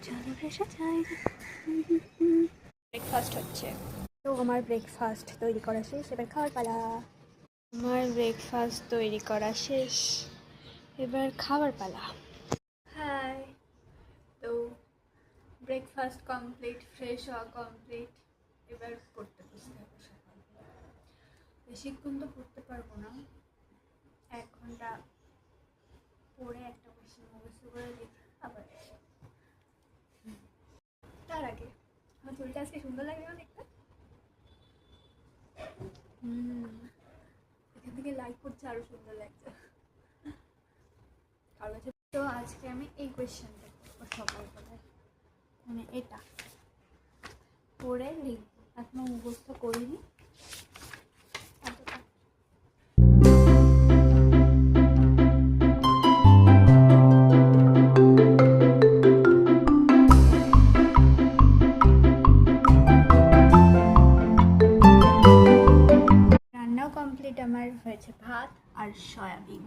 চলো ভেসে যাই। ব্রেকফাস্ট হচ্ছে, তো আমার ব্রেকফাস্ট তৈরি করা শেষ, এবার খাওয়ার পালা। আমার ব্রেকফাস্ট তৈরি করা শেষ, এবার খাবার পালা। হাই, তো ব্রেকফাস্ট কমপ্লিট, ফ্রেশ হওয়া কমপ্লিট, এবার পড়তে বসতে হবে। সকাল বেশিক্ষণ তো পড়তে পারবো না, 1 ঘন্টা পড়ে একটা কোশ্চেন মুখস্থ করে লিখে আবার তার আগে আমার চুলটা আজকে সুন্দর লাগে না দেখতে? এখান থেকে লাইক করছে, আরো সুন্দর লাগছে। কারণ তো আজকে আমি এই কোয়েশ্চেনটা করবো সকালবেলায়, মানে এটা পড়ে লিখবো, এখনো মুখস্থ করিনি। রান্নাও কমপ্লিট, আমার হয়েছে ভাত আর সয়াবিন।